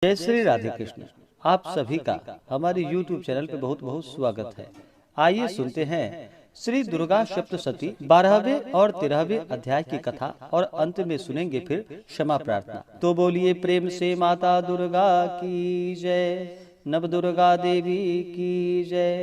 जय श्री राधे कृष्ण। आप सभी का हमारे YouTube चैनल पे बहुत बहुत स्वागत है। आइए सुनते हैं श्री दुर्गा सप्तशती 12वें और 13वें अध्याय की कथा और अंत में सुनेंगे फिर क्षमा प्रार्थना। तो बोलिए प्रेम से माता दुर्गा की जय, नव दुर्गा देवी की जय,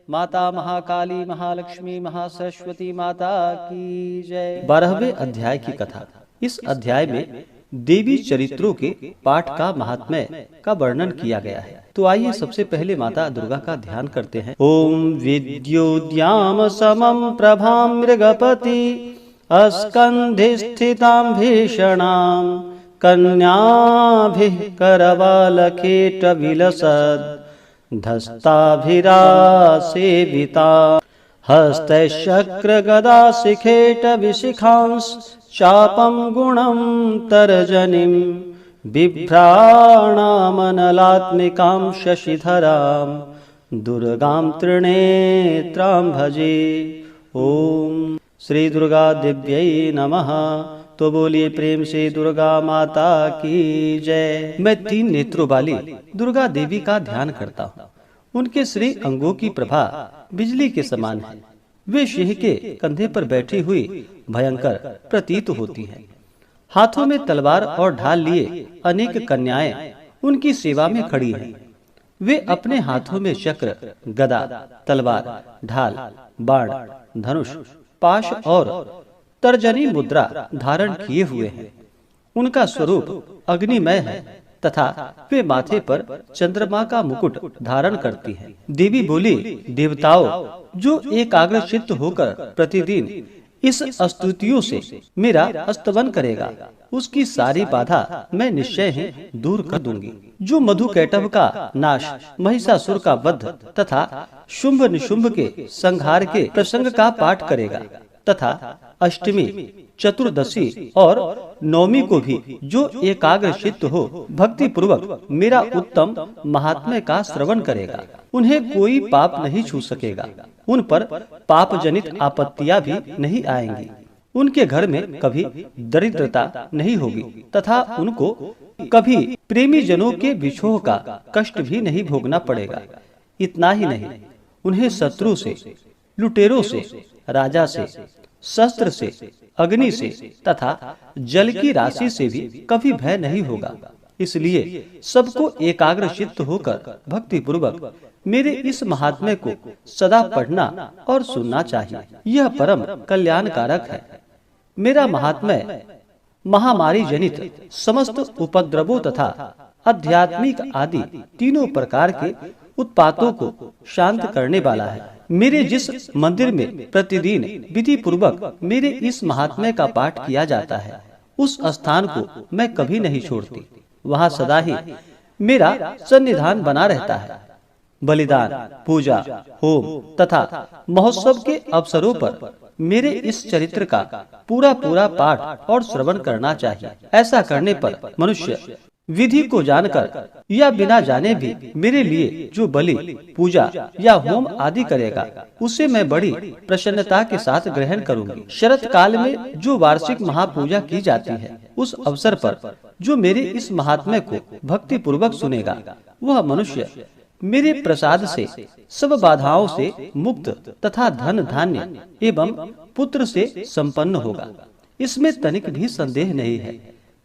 माता महाकाली महालक्ष्मी महासरस्वती माता की जय। 12वें अध्याय की कथा। इस अध्याय में देवी चरित्रों के पाठ का महात्म्य का वर्णन किया गया है। तो आइए सबसे पहले माता दुर्गा का ध्यान करते हैं। ओम विद्योद्याम समम प्रभाम मृगपति अस्कंधि स्थितां भीषणां कन्याभिः करवालकेट विलसद् धस्ताभिरा सेविता हस्तशक्र गदा शिखेट विशिखांश चापं गुणं तर्जनीं बिभ्राणामनलात्मिकां शशिधरां दुर्गां त्रिनेत्रां भजे। ओम श्री दुर्गा दिव्यै नमः। तो बोलिए प्रेम से दुर्गा माता की जय। मैं 3 नेत्रों वाली दुर्गा देवी का ध्यान करता हूँ। उनके श्री अंगों की प्रभा बिजली के समान है। वे सिंह के कंधे पर बैठी हुई भयंकर प्रतीत होती हैं। हाथों में तलवार और ढाल लिए अनेक कन्याएं उनकी सेवा में खड़ी हैं। वे अपने हाथों में चक्र, गदा, तलवार, ढाल, बाण, धनुष, पाश और तर्जनी मुद्रा धारण किए हुए हैं। उनका स्वरूप अग्निमय है तथा वे माथे पर चंद्रमा का मुकुट धारण करती हैं। देवी बोली, देवताओं, जो एकाग्रचित्त होकर प्रतिदिन इस स्तुतियों से मेरा स्तवन करेगा, उसकी सारी बाधा मैं निश्चय ही दूर कर दूंगी। जो मधुकैटभ का नाश, महिषासुर का वध तथा शुंभ निशुंभ के संहार के प्रसंग का पाठ करेगा तथा अष्टमी, चतुर्दशी और नवमी को भी जो एकाग्र चित्त हो भक्ति पूर्वक मेरा उत्तम महात्म्य का श्रवण करेगा, उन्हें कोई पाप नहीं छू सकेगा। उन पर पाप जनित आपत्तियां भी नहीं आएंगी। उनके घर में कभी दरिद्रता नहीं होगी तथा उनको कभी प्रेमी जनों के विछोह का कष्ट भी नहीं भोगना पड़ेगा। इतना ही नहीं, उन्हें शत्रु से, लुटेरों से, राजा से, शस्त्र से, अग्नि से तथा जल की राशि से भी कभी भय नहीं होगा। इसलिए सबको एकाग्र चित्त होकर भक्ति पूर्वक मेरे इस महात्म्य को सदा पढ़ना और सुनना चाहिए। यह परम कल्याणकारक है। मेरा महात्म्य महामारी जनित समस्त उपद्रवों तथा आध्यात्मिक आदि तीनों प्रकार के उत्पातों को शांत करने वाला है। मेरे जिस मंदिर में प्रतिदिन विधि पूर्वक मेरे इस महात्म्य का पाठ किया जाता है, उस स्थान को मैं कभी नहीं छोड़ती। वहाँ सदा ही मेरा सन्निधान बना रहता है। बलिदान, पूजा, होम तथा महोत्सव के अवसरों पर मेरे इस चरित्र का पूरा पाठ और श्रवण करना चाहिए। ऐसा करने पर मनुष्य विधि को जानकर या बिना जाने भी मेरे लिए जो बलि, पूजा या होम आदि करेगा, उसे मैं बड़ी प्रसन्नता के साथ ग्रहण करूंगी। शरत काल में जो वार्षिक महापूजा की जाती है, उस अवसर पर जो मेरे इस महात्म्य को भक्ति पूर्वक सुनेगा, वह मनुष्य मेरे प्रसाद से सब बाधाओं से मुक्त तथा धन धान्य एवं पुत्र से संपन्न होगा। इसमें तनिक भी संदेह नहीं है।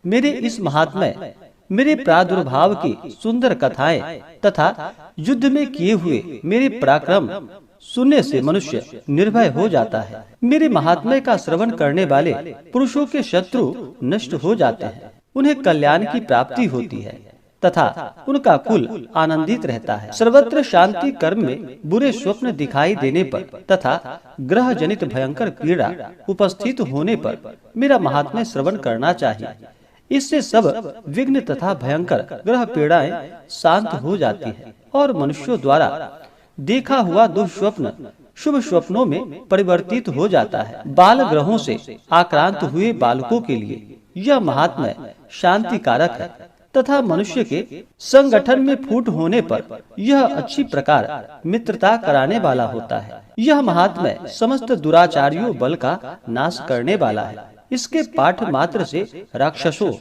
मेरे इस महात्म्य, मेरे प्रादुर्भाव की सुंदर कथाएं तथा युद्ध में किए हुए मेरे पराक्रम सुनने से मनुष्य निर्भय हो जाता है। मेरे महात्म्य का श्रवण करने वाले पुरुषों के शत्रु नष्ट हो जाते हैं। उन्हें कल्याण की प्राप्ति होती है तथा उनका कुल आनंदित रहता है। सर्वत्र शांति कर्म में बुरे स्वप्न दिखाई देने पर तथा ग्रह जनित भयंकर पीड़ा उपस्थित होने पर मेरा महात्म्य श्रवण करना चाहिए। इससे सब विघ्न तथा भयंकर ग्रह पीड़ाएं शांत हो जाती है और मनुष्यों द्वारा देखा हुआ दुष्स्वप्न शुभ स्वप्नों में परिवर्तित हो जाता है। बाल ग्रहों से आक्रांत हुए बालकों के लिए यह महात्म्य शांति कारक है तथा मनुष्य के संगठन में फूट होने पर यह अच्छी प्रकार मित्रता कराने वाला होता है। यह महात्म्य समस्त दुराचारियों बल का नाश करने वाला है। इसके पाठ मात्र से राक्षसों,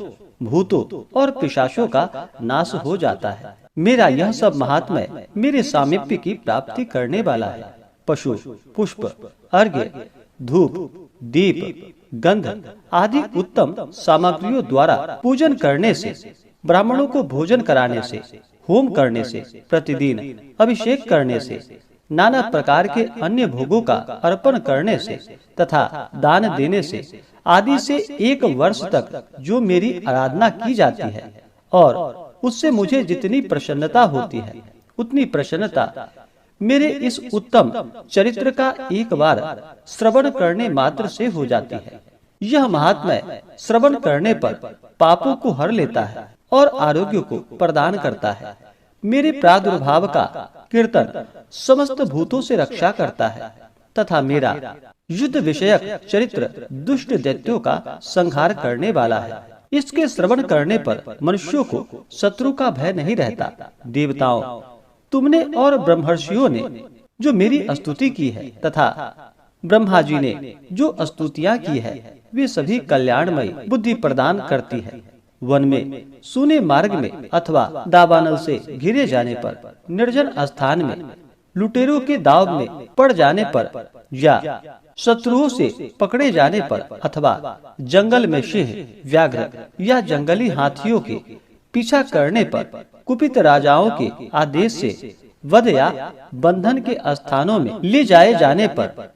भूतों और पिशाचों का नाश हो जाता है। मेरा यह सब महात्म्य मेरे सामीप्य की प्राप्ति करने वाला है। पशु, पुष्प, अर्घ्य, धूप, दीप, गंध आदि उत्तम सामग्रियों द्वारा पूजन करने से, ब्राह्मणों को भोजन कराने से, होम करने से, प्रतिदिन अभिषेक करने से, नाना प्रकार के अन्य भोगों का अर्पण करने से तथा दान देने से आदि से 1 वर्ष तक जो मेरी आराधना की जाती है और उससे मुझे जितनी प्रसन्नता होती है, उतनी प्रसन्नता मेरे इस उत्तम चरित्र का एक बार श्रवण करने मात्र से हो जाती है। यह महात्म्य श्रवण करने पर पापों को हर लेता है और आरोग्य को प्रदान करता है। मेरे प्रादुर्भाव का कीर्तन समस्त भूतों से रक्षा करता है तथा मेरा युद्ध विषयक चरित्र दुष्ट दैत्यों का संहार करने वाला है। इसके श्रवण करने पर मनुष्यों को शत्रु का भय नहीं रहता। देवताओं, तुमने और ब्रह्मर्षियों ने जो मेरी स्तुति की है तथा ब्रह्मा जी ने जो स्तुतियाँ की है, वे सभी कल्याणमयी बुद्धि प्रदान करती है। वन में, सूने मार्ग में अथवा दावानल से घिरे जाने पर, निर्जन स्थान में, लुटेरों के दाव में पड़ जाने पर या शत्रुओं से पकड़े जाने पर अथवा जंगल में सिंह, व्याघ्र या जंगली हाथियों के पीछा करने पर, कुपित राजाओं के आदेश से वध या बंधन के स्थानों में ले जाए जाने पर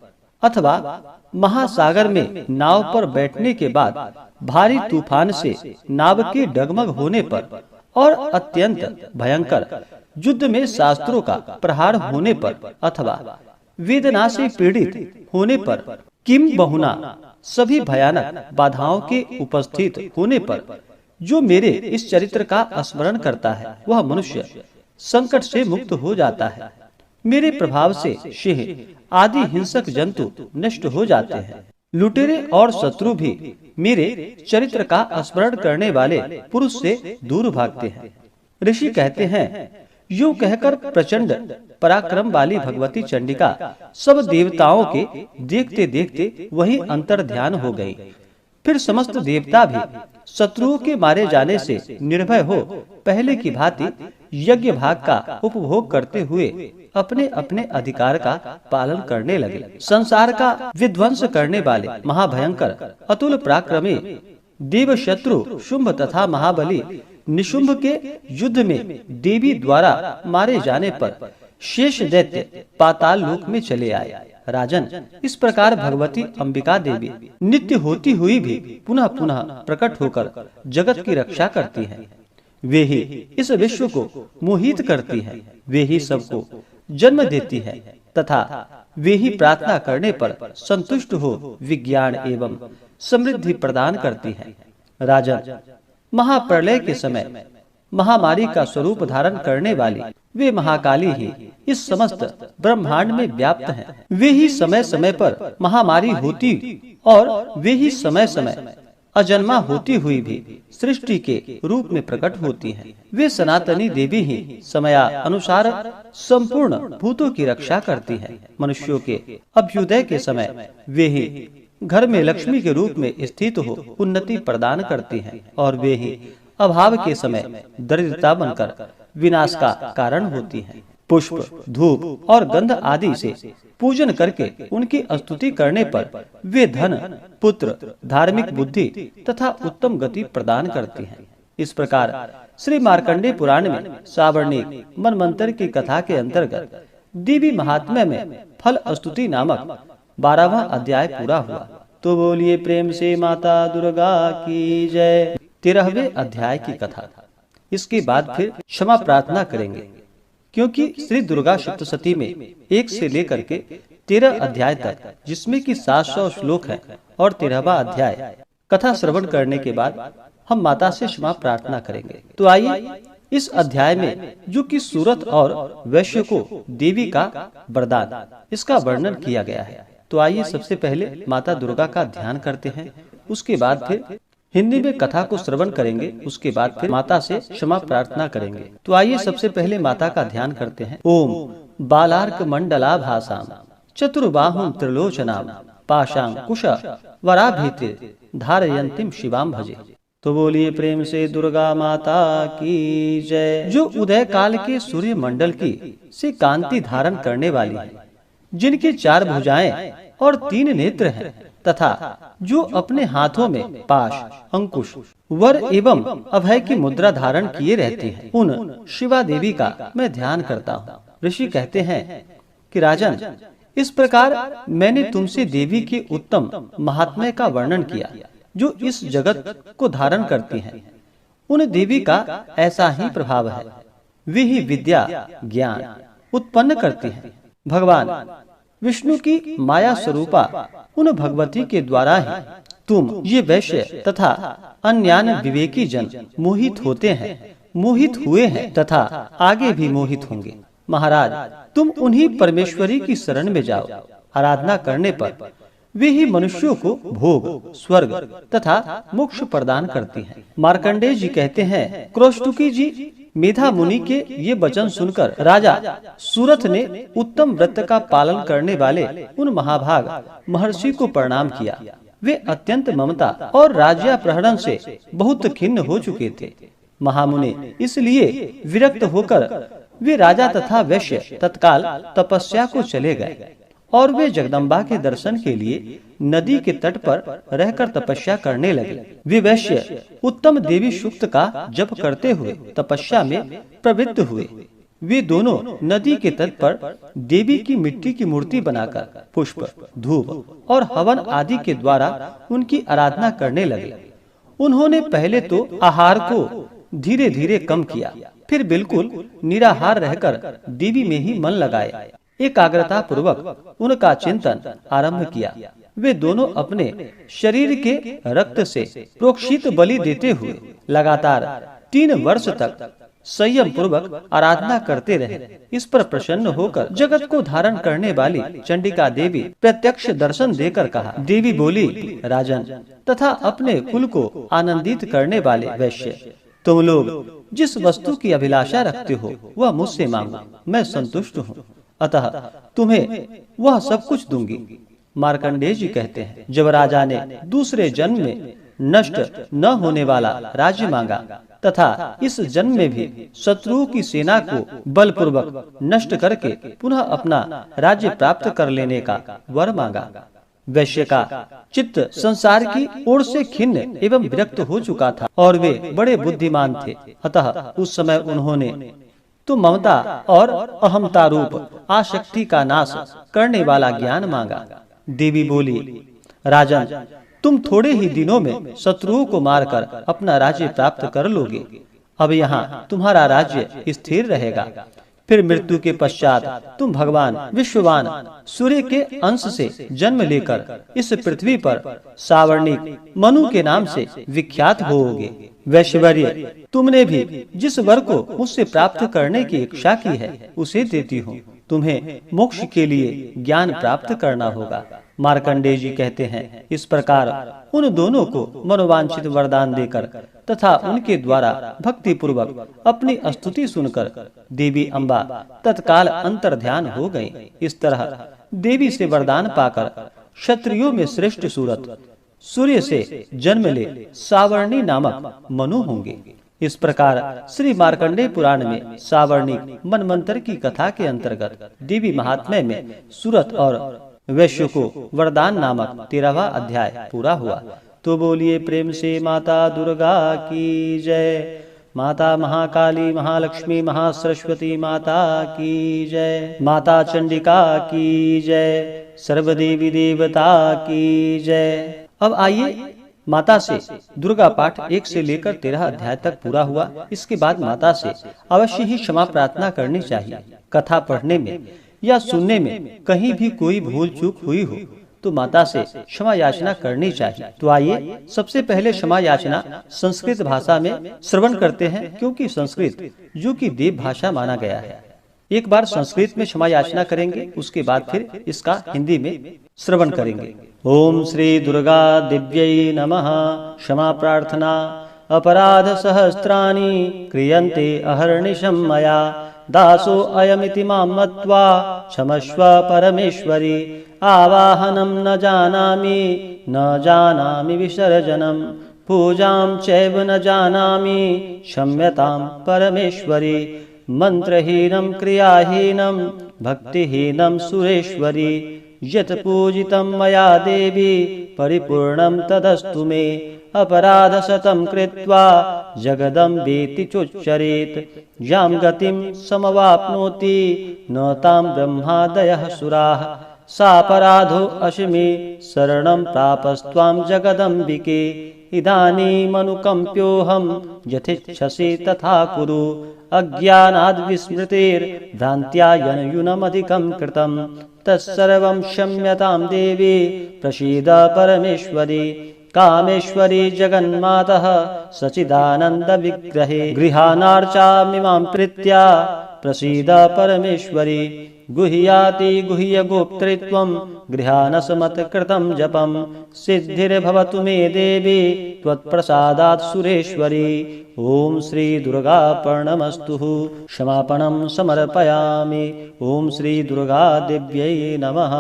अथवा महासागर में नाव पर बैठने के बाद भारी तूफान से नाव के डगमग होने पर और अत्यंत भयंकर युद्ध में शास्त्रों का प्रहार होने पर अथवा वेदना से पीड़ित होने पर, किम बहुना सभी भयानक बाधाओं के उपस्थित होने पर जो मेरे इस चरित्र का स्मरण करता है, वह मनुष्य संकट से मुक्त हो जाता है। मेरे प्रभाव से सिंह आदि हिंसक जंतु नष्ट हो जाते हैं। लुटेरे और शत्रु भी मेरे चरित्र का स्मरण करने वाले पुरुष से दूर भागते हैं। ऋषि कहते हैं, यूं कहकर प्रचंड पराक्रम वाली भगवती चंडिका सब देवताओं के देखते देखते वही अंतर ध्यान हो गई। फिर समस्त देवता भी शत्रुओं के मारे जाने से निर्भय हो पहले की भांति यज्ञ भाग का उपभोग करते हुए अपने अपने अधिकार का पालन करने लगे। संसार का विध्वंस करने वाले महाभयंकर अतुल पराक्रमी देव शत्रु शुंभ तथा महाबली निशुंभ के युद्ध में देवी द्वारा मारे जाने पर शेष दैत्य पाताल लोक में चले आए। राजन, इस प्रकार भगवती अंबिका देवी नित्य होती हुई भी पुनः पुनः प्रकट होकर जगत की रक्षा करती हैं। वे ही इस विश्व को मोहित करती हैं। वे ही सबको जन्म देती है तथा वे ही प्रार्थना करने पर संतुष्ट हो विज्ञान एवं समृद्धि प्रदान करती हैं। राजन, महाप्रलय के समय महामारी का स्वरूप धारण करने वाली वे महाकाली ही इस समस्त ब्रह्मांड में व्याप्त हैं। वे ही समय समय पर महामारी होती और वे ही समय समय अजन्मा होती हुई भी सृष्टि के रूप में प्रकट होती हैं। वे सनातनी देवी ही समया अनुसार संपूर्ण भूतों की रक्षा करती हैं। मनुष्यों के अभ्युदय के समय वे ही घर में लक्ष्मी के रूप में स्थित हो उन्नति प्रदान करती हैं और वे ही अभाव के समय दरिद्रता बनकर विनाश का कारण होती हैं। पुष्प, धूप और गंध आदि से पूजन करके उनकी स्तुति करने पर वे धन, पुत्र, धार्मिक बुद्धि तथा उत्तम गति प्रदान करती हैं। इस प्रकार श्री मार्कंडेय पुराण में सावर्णिक मनमंत्र की कथा के अंतर्गत देवी महात्म्य में फल स्तुति नामक 12वां अध्याय पूरा हुआ। तो बोलिए प्रेम से माता दुर्गा की जय। 13वें अध्याय की कथा। इसके बाद फिर क्षमा प्रार्थना करेंगे, क्योंकि श्री दुर्गा सप्तशती में 1 से लेकर के 13 अध्याय तक, जिसमें कि 700 श्लोक है, और 13वां अध्याय कथा श्रवण करने के बाद हम माता से क्षमा प्रार्थना करेंगे। तो आइए इस अध्याय में जो कि सूरत और वैश्य को देवी का वरदान, इसका वर्णन किया गया है। तो आइए सबसे पहले माता दुर्गा का ध्यान करते हैं, उसके बाद फिर हिंदी में कथा को श्रवण करेंगे, उसके बाद फिर माता से क्षमा प्रार्थना करेंगे। तो आइए सबसे पहले माता का ध्यान करते हैं। ओम बालार्क मंडला भासाम चतुर्बाहुं त्रिलोचनाम पाशांकुश वराभीति धारयंतीम शिवाम भजे। तो बोलिए प्रेम से दुर्गा माता की जय। जो उदय काल के सूर्य मंडल की से कांति धारण करने वाली है, जिनकी 4 भुजाएं और 3 नेत्र हैं, तथा जो अपने हाथों में पाश, अंकुश, वर एवं अभय की मुद्रा धारण किए रहती है, उन शिवा देवी का मैं ध्यान करता हूँ। ऋषि कहते हैं कि राजन, इस प्रकार मैंने तुमसे देवी के उत्तम महात्म्य का वर्णन किया, जो इस जगत को धारण करती हैं। उन देवी का ऐसा ही प्रभाव है, वे ही विद्या ज्ञान उत्पन्न करती हैं। भगवान विष्णु की माया स्वरूपा उन भगवती के द्वारा ही तुम ये वैश्य तथा अन्यान्य विवेकी जन मोहित होते हैं, मोहित हुए हैं तथा आगे भी मोहित होंगे। महाराज, तुम उन्हीं परमेश्वरी की शरण में जाओ। आराधना करने पर वे ही मनुष्यों को भोग, स्वर्ग तथा मोक्ष प्रदान करती हैं। मार्कंडेय जी कहते हैं, क्रोष्टुकी जी मेधा मुनि के ये वचन सुनकर राजा सूरथ ने उत्तम व्रत का पालन करने वाले उन महाभाग महर्षि को प्रणाम किया। वे अत्यंत ममता और राज्यापहरण से बहुत खिन्न हो चुके थे। महामुनि इसलिए विरक्त होकर वे राजा तथा वैश्य तत्काल तपस्या को चले गए और वे जगदम्बा के दर्शन के लिए नदी के तट पर रहकर तपस्या करने लगे। वे वैश्य उत्तम देवी सूक्त का जप करते हुए तपस्या में प्रवृत्त हुए। वे दोनों नदी के तट पर देवी की मिट्टी की मूर्ति बनाकर पुष्प, धूप और हवन आदि के द्वारा उनकी आराधना करने लगे। उन्होंने पहले तो आहार को धीरे धीरे कम किया, फिर बिल्कुल निराहार रहकर देवी में ही मन लगाए। एकाग्रता पूर्वक उनका चिंतन आरंभ किया। वे दोनों अपने शरीर के रक्त से प्रोक्षित बलि देते हुए लगातार 3 वर्ष तक संयम पूर्वक आराधना करते रहे। इस पर प्रसन्न होकर जगत को धारण करने वाली चंडिका देवी प्रत्यक्ष दर्शन देकर कहा, देवी बोली, राजन तथा अपने कुल को आनंदित करने वाले वैश्य, तुम लोग जिस वस्तु की अभिलाषा रखते हो वह मुझसे मांगो, मैं संतुष्ट हूँ, अतः तुम्हें वह सब कुछ दूंगी। मार्कंडेय जी कहते हैं, जब राजा ने दूसरे जन्म में नष्ट न होने वाला राज्य मांगा तथा इस जन्म में भी शत्रुओं की सेना को बलपूर्वक नष्ट करके पुनः अपना राज्य प्राप्त कर लेने का वर मांगा। वैश्य का चित्त संसार की ओर से खिन्न एवं विरक्त हो चुका था और वे बड़े बुद्धिमान थे, अतः उस समय उन्होंने तो ममता और अहमता रूप आसक्ति का नाश करने वाला ज्ञान मांगा। देवी बोली, राजन, तुम थोड़े ही दिनों में शत्रुओं को मारकर अपना राज्य प्राप्त कर लोगे। अब यहाँ तुम्हारा राज्य स्थिर रहेगा। फिर मृत्यु के पश्चात तुम भगवान विश्ववान सूर्य के अंश से जन्म लेकर इस पृथ्वी पर सावर्णिक मनु के नाम से विख्यात होोगे। वैश्वर्य, तुमने भी जिस वर को मुझसे प्राप्त करने की इच्छा की है उसे देती हूँ। तुम्हें मोक्ष के लिए ज्ञान प्राप्त करना होगा। मार्कंडेय जी कहते हैं, इस प्रकार उन दोनों को मनोवांछित वरदान देकर तथा उनके द्वारा भक्ति पूर्वक अपनी स्तुति सुनकर देवी अम्बा तत्काल अंतर्ध्यान हो गयी। इस तरह देवी से वरदान पाकर क्षत्रियों में श्रेष्ठ सूरत सूर्य से जन्म ले सावर्णी नामक मनु होंगे। इस प्रकार श्री मार्कंडेय पुराण में सावर्णिक मनमंत्र की कथा के अंतर्गत देवी महात्म्य में सूरत और वैश्य को वरदान नामक 13वां अध्याय पूरा हुआ। तो बोलिए प्रेम से माता दुर्गा की जय। माता महाकाली, महालक्ष्मी, महासरस्वती माता की जय। माता चंडिका की जय। सर्वदेवी देवता की जय। अब आइए माता से दुर्गा पाठ 1 से लेकर 13 अध्याय तक पूरा हुआ। इसके बाद माता से अवश्य ही क्षमा प्रार्थना करनी चाहिए। कथा पढ़ने में या सुनने में कहीं भी कोई भूल चूक हुई हो तो माता से क्षमा याचना करनी चाहिए। तो आइए सबसे पहले क्षमा याचना संस्कृत भाषा में श्रवण करते हैं, क्योंकि संस्कृत जो कि देव भाषा माना गया है। एक बार संस्कृत में क्षमा याचना करेंगे, उसके बाद फिर इसका हिंदी में श्रवण करेंगे। ओम श्री दुर्गा दिव्यै नमः। क्षमा प्रार्थना। अपराध सहस्राणि क्रियन्ते अहर्निशं मया दासो अयमिति मां मत्वा क्षमस्व परमेश्वरी। आवाहनं न जानामि न जानामि विसर्जनं पूजां चैव न जानामि क्षम्यतां परमेश्वरी मंत्रहीनं क्रियाहीनं भक्तिहीनं सुरेश्वरी यत् पूजितं मया देवी परिपूर्णं तदस्तु मे अपराधशतं कृत्वा जगदम्बेति चोच्चरेत् यां गतिं समवाप्नोति न तां ब्रह्मादयः सुराः सापराधो अशिमे शरणं प्रापस्त्वां जगदम्बिके इदानीमनुकम्प्योऽहं यथेच्छसि तथा कुरु अज्ञानाद्विस्मृतेर्भ्रान्त्यायनयूनमधिकं कृतं तत्सर्वं क्षम्यतां देवी प्रसीद परमेश्वरी कामेश्वरी जगन्मातः सच्चिदानन्दविग्रहे गृहाणार्चामिमां प्रीत्या प्रसीद परमेश्वरी गुह्याति गुह्यगोप्तृत्वं गृहानसमत्कृतं जपं सिद्धिर्भवतु मे देवी त्वत्प्रसादात् सुरेश्वरी। ओम श्री दुर्गार्पणमस्तु। क्षमापणं समर्पयामि। ओम श्री दुर्गा देव्यै नमः।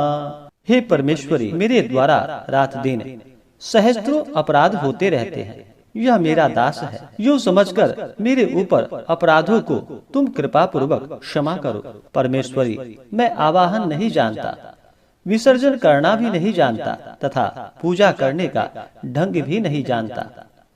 हे परमेश्वरी, मेरे द्वारा रात दिन सहस्त्रों अपराध होते रहते हैं। यह मेरा दास है, यूं समझकर मेरे ऊपर अपराधों को तुम कृपा पूर्वक क्षमा करो। परमेश्वरी, मैं आवाहन नहीं जानता, विसर्जन करना भी नहीं जानता तथा पूजा करने का ढंग भी नहीं जानता,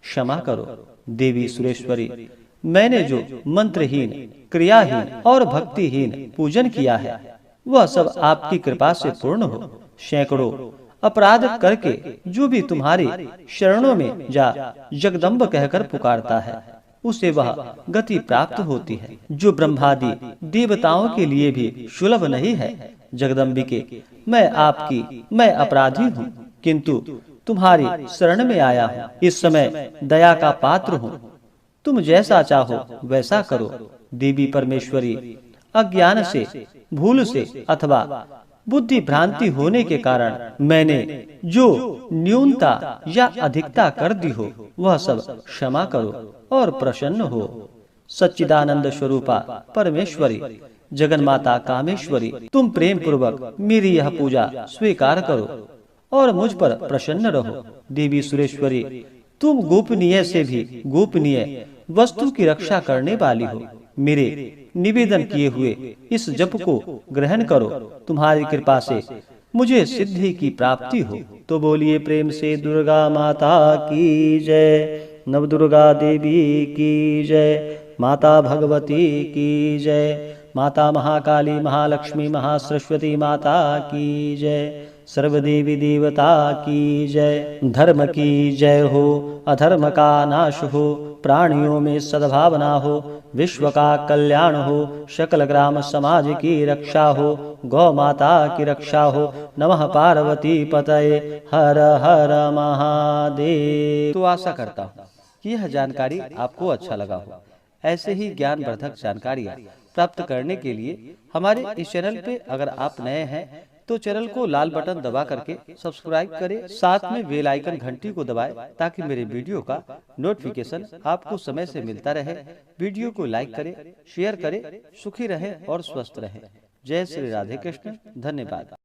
क्षमा करो। देवी सुरेश्वरी, मैंने जो मंत्रहीन, क्रियाहीन और भक्तिहीन पूजन किया है वह सब आपकी कृपा से पूर्ण हो। सैकड़ों अपराध करके जो भी तुम्हारी शरणों में जा जगदम्ब कहकर पुकारता है उसे वह गति प्राप्त होती है जो ब्रह्मादि देवताओं के लिए भी सुलभ नहीं है। जगदम्बिके, मैं अपराधी हूँ, किंतु तुम्हारी शरण में आया हूँ। इस समय दया का पात्र हूँ, तुम जैसा चाहो वैसा करो। देवी परमेश्वरी, अज्ञान से, भूल से अथवा बुद्धि भ्रांति होने के कारण मैंने जो न्यूनता या अधिकता कर दी हो वह सब क्षमा करो और प्रसन्न हो। सच्चिदानंद स्वरूपा परमेश्वरी, जगन्माता कामेश्वरी, तुम प्रेम पूर्वक मेरी यह पूजा स्वीकार करो और मुझ पर प्रसन्न रहो। देवी सुरेश्वरी, तुम गोपनीय से भी गोपनीय वस्तु की रक्षा करने वाली हो। मेरे निवेदन किए हुए इस जप को ग्रहण करो। तुम्हारी कृपा से मुझे सिद्धि की प्राप्ति हो। तो बोलिए प्रेम से दुर्गा माता की जय, नवदुर्गा देवी की जय, माता भगवती की जय, माता महाकाली, महालक्ष्मी, महासरस्वती माता की जय, सर्वदेवी देवता की जय। धर्म की जय हो, अधर्म का नाश हो, प्राणियों में सद्भावना हो, विश्व का कल्याण हो, सकल ग्राम समाज की रक्षा हो, गौ माता की रक्षा हो। नमः पार्वती पतये, हर हर महादेव। तो आशा करता हूँ कि यह जानकारी आपको अच्छा लगा हो। ऐसे ही ज्ञानवर्धक जानकारियाँ प्राप्त करने के लिए हमारे इस चैनल पे अगर आप नए हैं तो चैनल को लाल बटन दबा करके सब्सक्राइब करें, साथ में बेल आइकन घंटी को दबाएं ताकि मेरे वीडियो का नोटिफिकेशन आपको समय से मिलता रहे। वीडियो को लाइक करें, शेयर करें, सुखी रहें और स्वस्थ रहें। जय श्री राधे कृष्ण। धन्यवाद।